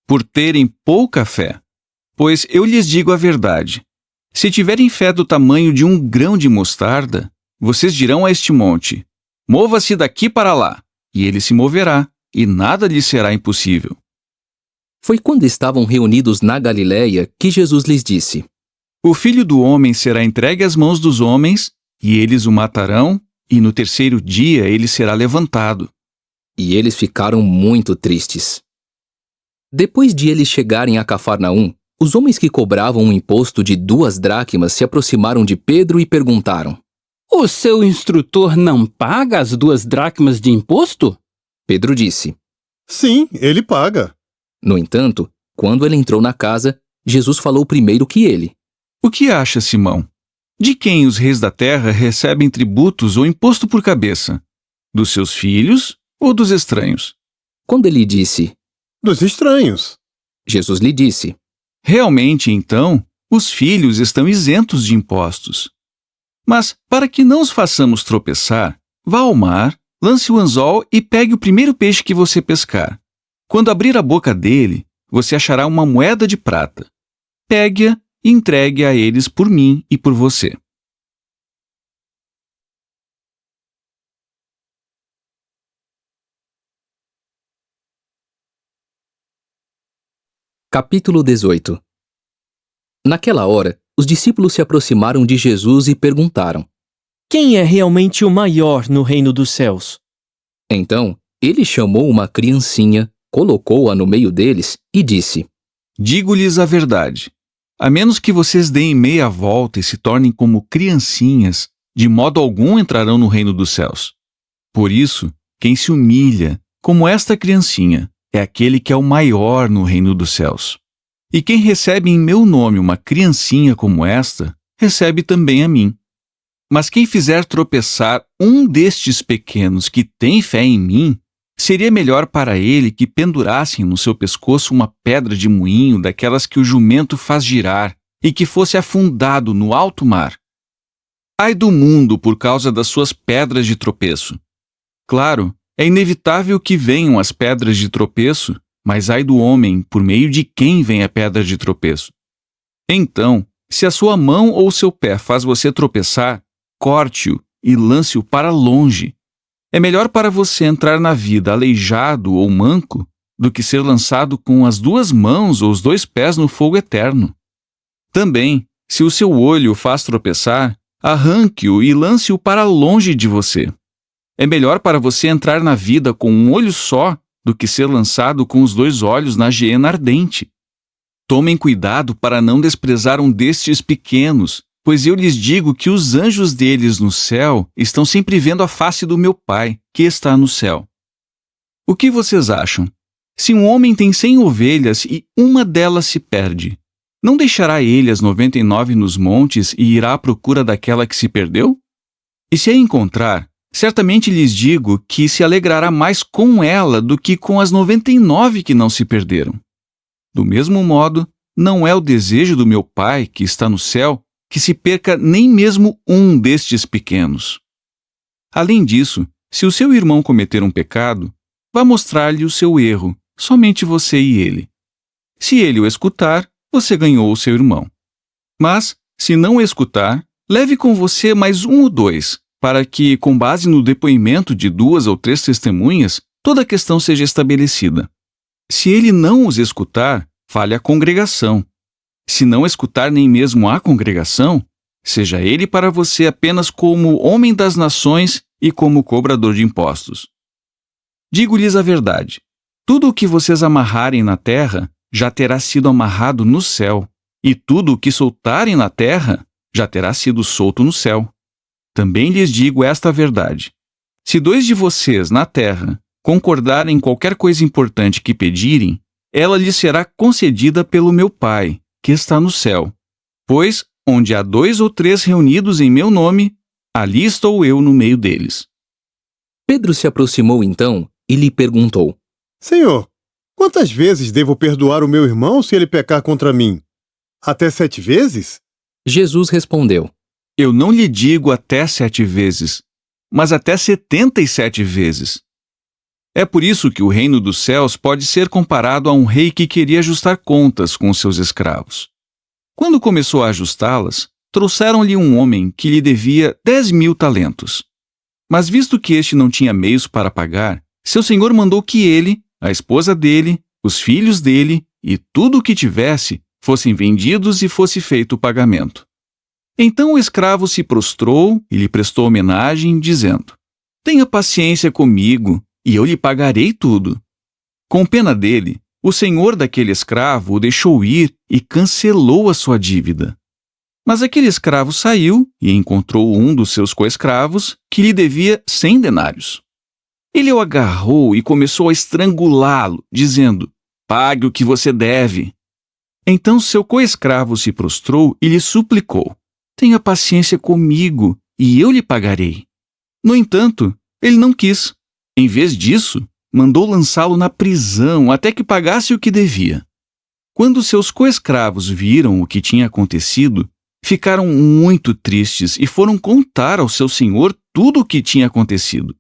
Por terem pouca fé. Pois eu lhes digo a verdade. Se tiverem fé do tamanho de um grão de mostarda, vocês dirão a este monte: Mova-se daqui para lá, e ele se moverá, e nada lhe será impossível. Foi quando estavam reunidos na Galileia que Jesus lhes disse: O Filho do Homem será entregue às mãos dos homens, e eles o matarão, e no 3º dia ele será levantado. E eles ficaram muito tristes. Depois de eles chegarem a Cafarnaum, os homens que cobravam um imposto de 2 dracmas se aproximaram de Pedro e perguntaram: O seu instrutor não paga as 2 dracmas de imposto? Pedro disse: Sim, ele paga. No entanto, quando ele entrou na casa, Jesus falou primeiro que ele. O que acha, Simão? De quem os reis da terra recebem tributos ou imposto por cabeça? Dos seus filhos ou dos estranhos? Quando ele disse: Dos estranhos. Jesus lhe disse: Realmente, então, os filhos estão isentos de impostos. Mas, para que não os façamos tropeçar, vá ao mar, lance o anzol e pegue o primeiro peixe que você pescar. Quando abrir a boca dele, você achará uma moeda de prata. Pegue-a e entregue a eles por mim e por você. Capítulo 18. Naquela hora, os discípulos se aproximaram de Jesus e perguntaram: Quem é realmente o maior no reino dos céus? Então, ele chamou uma criancinha, colocou-a no meio deles e disse: Digo-lhes a verdade. A menos que vocês deem meia volta e se tornem como criancinhas, de modo algum entrarão no reino dos céus. Por isso, quem se humilha, como esta criancinha, é aquele que é o maior no reino dos céus. E quem recebe em meu nome uma criancinha como esta, recebe também a mim. Mas quem fizer tropeçar um destes pequenos que tem fé em mim, seria melhor para ele que pendurassem no seu pescoço uma pedra de moinho daquelas que o jumento faz girar e que fosse afundado no alto mar. Ai do mundo por causa das suas pedras de tropeço. Claro, é inevitável que venham as pedras de tropeço, mas ai do homem por meio de quem vem a pedra de tropeço. Então, se a sua mão ou seu pé faz você tropeçar, corte-o e lance-o para longe. É melhor para você entrar na vida aleijado ou manco do que ser lançado com as 2 mãos ou os 2 pés no fogo eterno. Também, se o seu olho o faz tropeçar, arranque-o e lance-o para longe de você. É melhor para você entrar na vida com um olho só do que ser lançado com os 2 olhos na geena ardente. Tomem cuidado para não desprezar um destes pequenos, pois eu lhes digo que os anjos deles no céu estão sempre vendo a face do meu Pai, que está no céu. O que vocês acham? Se um homem tem 100 ovelhas e uma delas se perde, não deixará ele as 99 nos montes e irá à procura daquela que se perdeu? E se a encontrar, certamente lhes digo que se alegrará mais com ela do que com as 99 que não se perderam. Do mesmo modo, não é o desejo do meu Pai, que está no céu, que se perca nem mesmo um destes pequenos. Além disso, se o seu irmão cometer um pecado, vá mostrar-lhe o seu erro, somente você e ele. Se ele o escutar, você ganhou o seu irmão. Mas, se não o escutar, leve com você mais 1 ou 2, para que, com base no depoimento de 2 ou 3 testemunhas, toda a questão seja estabelecida. Se ele não os escutar, fale à congregação. Se não escutar nem mesmo a congregação, seja ele para você apenas como homem das nações e como cobrador de impostos. Digo-lhes a verdade. Tudo o que vocês amarrarem na terra já terá sido amarrado no céu, e tudo o que soltarem na terra já terá sido solto no céu. Também lhes digo esta verdade. Se 2 de vocês na terra concordarem em qualquer coisa importante que pedirem, ela lhes será concedida pelo meu Pai, que está no céu. Pois, onde há 2 ou 3 reunidos em meu nome, ali estou eu no meio deles. Pedro se aproximou então e lhe perguntou: Senhor, quantas vezes devo perdoar o meu irmão se ele pecar contra mim? Até 7 vezes? Jesus respondeu: Eu não lhe digo até 7 vezes, mas até 77 vezes. É por isso que o reino dos céus pode ser comparado a um rei que queria ajustar contas com os seus escravos. Quando começou a ajustá-las, trouxeram-lhe um homem que lhe devia 10.000 talentos. Mas visto que este não tinha meios para pagar, seu senhor mandou que ele, a esposa dele, os filhos dele e tudo o que tivesse fossem vendidos e fosse feito o pagamento. Então o escravo se prostrou e lhe prestou homenagem, dizendo: Tenha paciência comigo, e eu lhe pagarei tudo. Com pena dele, o senhor daquele escravo o deixou ir e cancelou a sua dívida. Mas aquele escravo saiu e encontrou um dos seus coescravos que lhe devia 100 denários. Ele o agarrou e começou a estrangulá-lo, dizendo: Pague o que você deve. Então seu coescravo se prostrou e lhe suplicou: Tenha paciência comigo, e eu lhe pagarei. No entanto, ele não quis. Em vez disso, mandou lançá-lo na prisão até que pagasse o que devia. Quando seus coescravos viram o que tinha acontecido, ficaram muito tristes e foram contar ao seu senhor tudo o que tinha acontecido.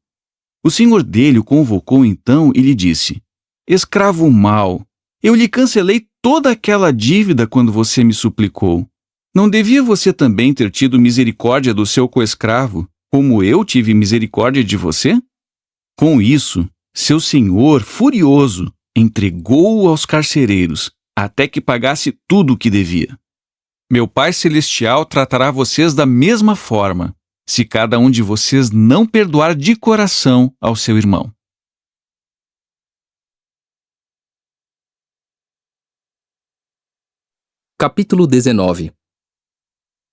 O senhor dele o convocou então e lhe disse: Escravo mau, eu lhe cancelei toda aquela dívida quando você me suplicou. Não devia você também ter tido misericórdia do seu coescravo, como eu tive misericórdia de você? Com isso, seu senhor, furioso, entregou-o aos carcereiros, até que pagasse tudo o que devia. Meu Pai Celestial tratará vocês da mesma forma, se cada um de vocês não perdoar de coração ao seu irmão. Capítulo 19.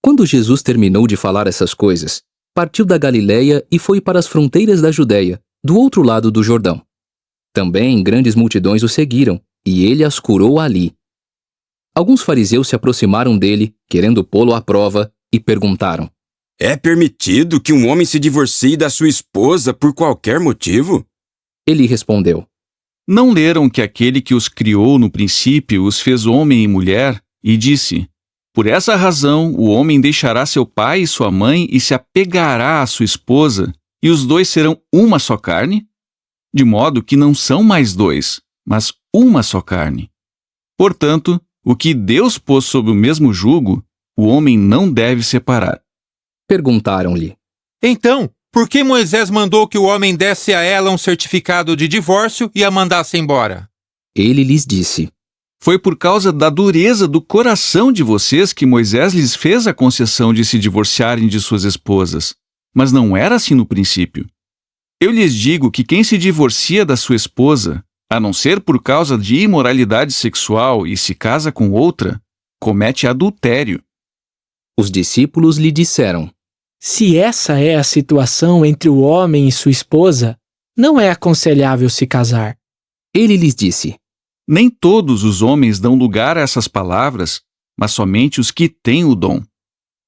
Quando Jesus terminou de falar essas coisas, partiu da Galiléia e foi para as fronteiras da Judéia, do outro lado do Jordão. Também grandes multidões o seguiram, e ele as curou ali. Alguns fariseus se aproximaram dele, querendo pô-lo à prova, e perguntaram: É permitido que um homem se divorcie da sua esposa por qualquer motivo? Ele respondeu: Não leram que aquele que os criou no princípio os fez homem e mulher, e disse: Por essa razão o homem deixará seu pai e sua mãe e se apegará à sua esposa, e os 2 serão uma só carne? De modo que não são mais 2, mas uma só carne. Portanto, o que Deus pôs sob o mesmo jugo, o homem não deve separar. Perguntaram-lhe: Então, por que Moisés mandou que o homem desse a ela um certificado de divórcio e a mandasse embora? Ele lhes disse: Foi por causa da dureza do coração de vocês que Moisés lhes fez a concessão de se divorciarem de suas esposas. Mas não era assim no princípio. Eu lhes digo que quem se divorcia da sua esposa, a não ser por causa de imoralidade sexual e se casa com outra, comete adultério. Os discípulos lhe disseram: Se essa é a situação entre o homem e sua esposa, não é aconselhável se casar. Ele lhes disse: Nem todos os homens dão lugar a essas palavras, mas somente os que têm o dom.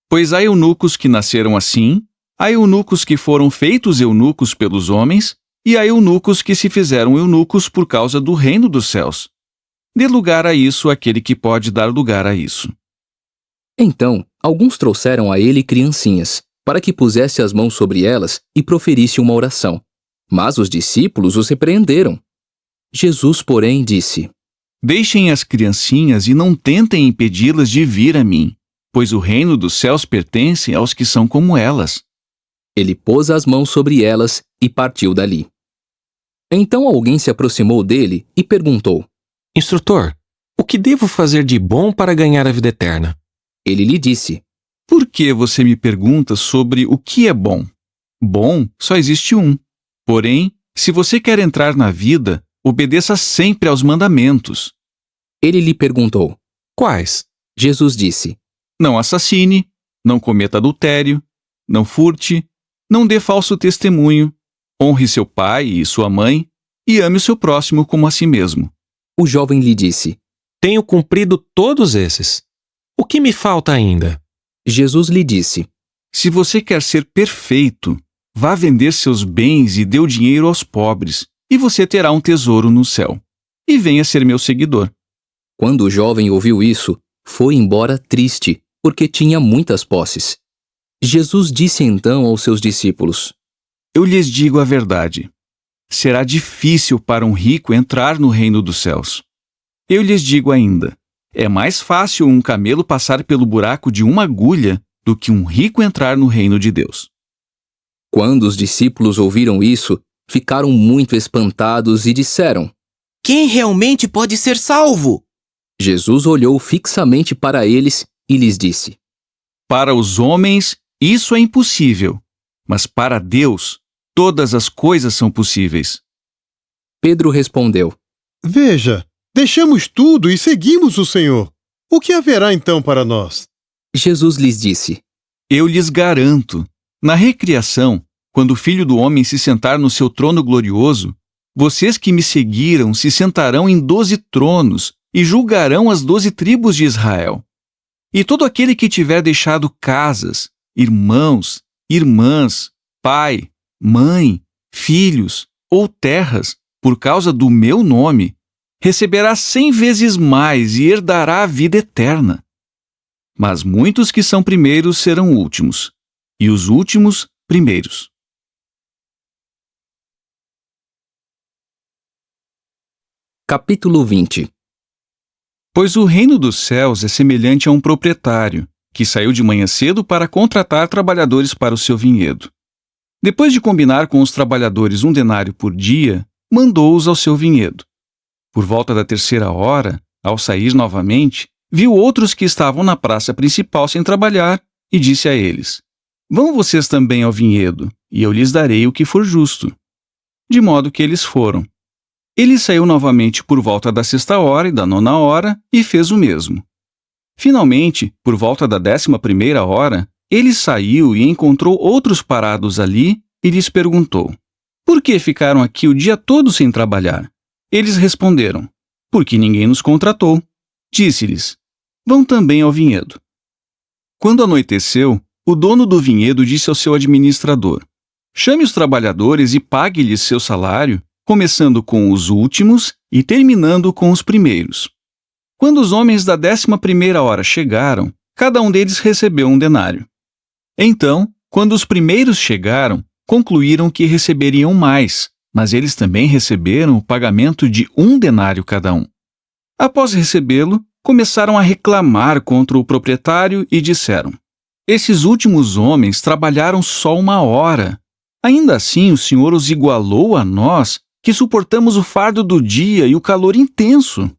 Pois há eunucos que nasceram assim, há eunucos que foram feitos eunucos pelos homens, e há eunucos que se fizeram eunucos por causa do reino dos céus. Dê lugar a isso aquele que pode dar lugar a isso. Então, alguns trouxeram a ele criancinhas, para que pusesse as mãos sobre elas e proferisse uma oração. Mas os discípulos os repreenderam. Jesus, porém, disse: Deixem as criancinhas e não tentem impedi-las de vir a mim, pois o reino dos céus pertence aos que são como elas. Ele pôs as mãos sobre elas e partiu dali. Então alguém se aproximou dele e perguntou: Instrutor, o que devo fazer de bom para ganhar a vida eterna? Ele lhe disse: Por que você me pergunta sobre o que é bom? Bom só existe um. Porém, se você quer entrar na vida, obedeça sempre aos mandamentos. Ele lhe perguntou: Quais? Jesus disse: Não assassine, não cometa adultério, não furte, não dê falso testemunho, honre seu pai e sua mãe, e ame o seu próximo como a si mesmo. O jovem lhe disse: Tenho cumprido todos esses. O que me falta ainda? Jesus lhe disse: Se você quer ser perfeito, vá vender seus bens e dê o dinheiro aos pobres, e você terá um tesouro no céu. E venha ser meu seguidor. Quando o jovem ouviu isso, foi embora triste, porque tinha muitas posses. Jesus disse então aos seus discípulos: Eu lhes digo a verdade. Será difícil para um rico entrar no reino dos céus. Eu lhes digo ainda, é mais fácil um camelo passar pelo buraco de uma agulha do que um rico entrar no reino de Deus. Quando os discípulos ouviram isso, ficaram muito espantados e disseram: Quem realmente pode ser salvo? Jesus olhou fixamente para eles e lhes disse: Para os homens, isso é impossível, mas para Deus, todas as coisas são possíveis. Pedro respondeu: Veja, deixamos tudo e seguimos o Senhor. O que haverá então para nós? Jesus lhes disse: Eu lhes garanto, na recriação, quando o Filho do Homem se sentar no seu trono glorioso, vocês que me seguiram se sentarão em 12 tronos e julgarão as 12 tribos de Israel. E todo aquele que tiver deixado casas, irmãos, irmãs, pai, mãe, filhos ou terras, por causa do meu nome, receberá 100 vezes mais e herdará a vida eterna. Mas muitos que são primeiros serão últimos, e os últimos primeiros. Capítulo 20. Pois o reino dos céus é semelhante a um proprietário, que saiu de manhã cedo para contratar trabalhadores para o seu vinhedo. Depois de combinar com os trabalhadores 1 denário por dia, mandou-os ao seu vinhedo. Por volta da 3ª hora, ao sair novamente, viu outros que estavam na praça principal sem trabalhar e disse a eles: Vão vocês também ao vinhedo, e eu lhes darei o que for justo. De modo que eles foram. Ele saiu novamente por volta da 6ª hora e da 9ª hora e fez o mesmo. Finalmente, por volta da 11ª hora, ele saiu e encontrou outros parados ali e lhes perguntou: Por que ficaram aqui o dia todo sem trabalhar? Eles responderam: Porque ninguém nos contratou. Disse-lhes: Vão também ao vinhedo. Quando anoiteceu, o dono do vinhedo disse ao seu administrador: Chame os trabalhadores e pague-lhes seu salário, começando com os últimos e terminando com os primeiros. Quando os homens da 11ª hora chegaram, cada um deles recebeu 1 denário. Então, quando os primeiros chegaram, concluíram que receberiam mais, mas eles também receberam o pagamento de 1 denário cada um. Após recebê-lo, começaram a reclamar contra o proprietário e disseram: Esses últimos homens trabalharam só 1 hora. Ainda assim, o Senhor os igualou a nós, que suportamos o fardo do dia e o calor intenso.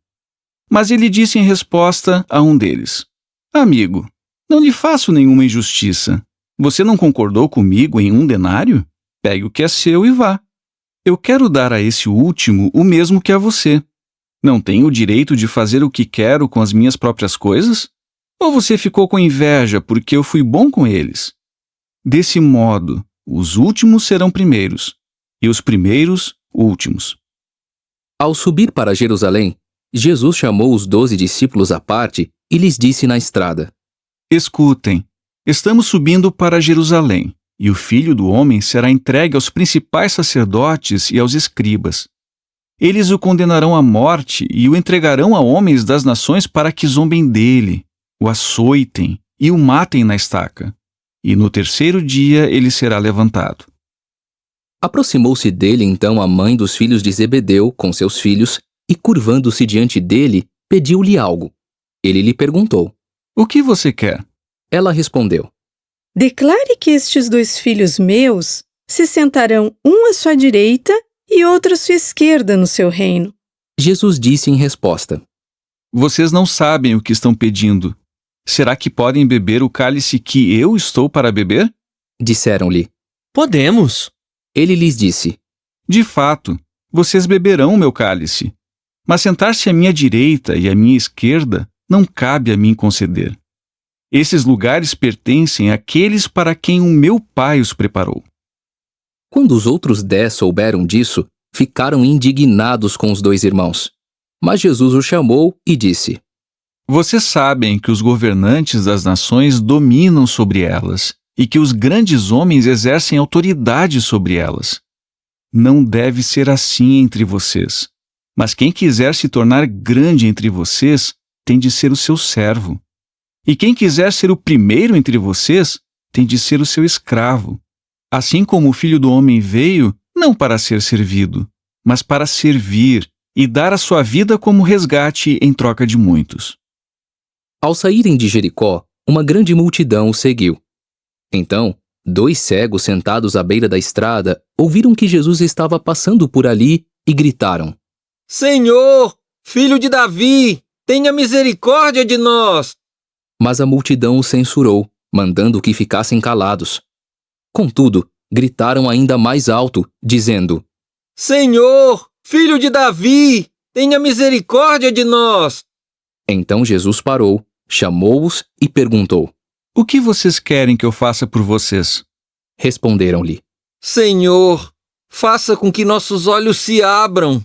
Mas ele disse em resposta a um deles: Amigo, não lhe faço nenhuma injustiça. Você não concordou comigo em 1 denário? Pegue o que é seu e vá. Eu quero dar a esse último o mesmo que a você. Não tenho o direito de fazer o que quero com as minhas próprias coisas? Ou você ficou com inveja porque eu fui bom com eles? Desse modo, os últimos serão primeiros, e os primeiros, últimos. Ao subir para Jerusalém, Jesus chamou os 12 discípulos à parte e lhes disse na estrada: Escutem, estamos subindo para Jerusalém, e o Filho do Homem será entregue aos principais sacerdotes e aos escribas. Eles o condenarão à morte e o entregarão a homens das nações para que zombem dele, o açoitem e o matem na estaca. E no 3º dia ele será levantado. Aproximou-se dele então a mãe dos filhos de Zebedeu com seus filhos e, curvando-se diante dele, pediu-lhe algo. Ele lhe perguntou: O que você quer? Ela respondeu: Declare que estes 2 filhos meus se sentarão um à sua direita e outro à sua esquerda no seu reino. Jesus disse em resposta: Vocês não sabem o que estão pedindo. Será que podem beber o cálice que eu estou para beber? Disseram-lhe: Podemos. Ele lhes disse: De fato, vocês beberão o meu cálice. Mas sentar-se à minha direita e à minha esquerda não cabe a mim conceder. Esses lugares pertencem àqueles para quem o meu Pai os preparou. Quando os outros 10 souberam disso, ficaram indignados com os 2 irmãos. Mas Jesus os chamou e disse: Vocês sabem que os governantes das nações dominam sobre elas e que os grandes homens exercem autoridade sobre elas. Não deve ser assim entre vocês. Mas quem quiser se tornar grande entre vocês tem de ser o seu servo. E quem quiser ser o primeiro entre vocês tem de ser o seu escravo. Assim como o Filho do Homem veio, não para ser servido, mas para servir e dar a sua vida como resgate em troca de muitos. Ao saírem de Jericó, uma grande multidão o seguiu. Então, 2 cegos sentados à beira da estrada ouviram que Jesus estava passando por ali e gritaram: Senhor, filho de Davi, tenha misericórdia de nós! Mas a multidão os censurou, mandando que ficassem calados. Contudo, gritaram ainda mais alto, dizendo: Senhor, filho de Davi, tenha misericórdia de nós! Então Jesus parou, chamou-os e perguntou: O que vocês querem que eu faça por vocês? Responderam-lhe: Senhor, faça com que nossos olhos se abram.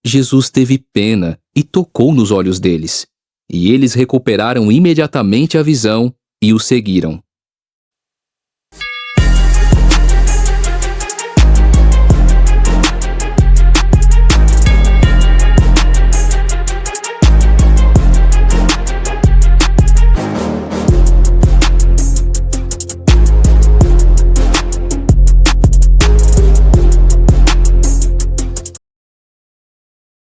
Jesus teve pena e tocou nos olhos deles. E eles recuperaram imediatamente a visão e o seguiram.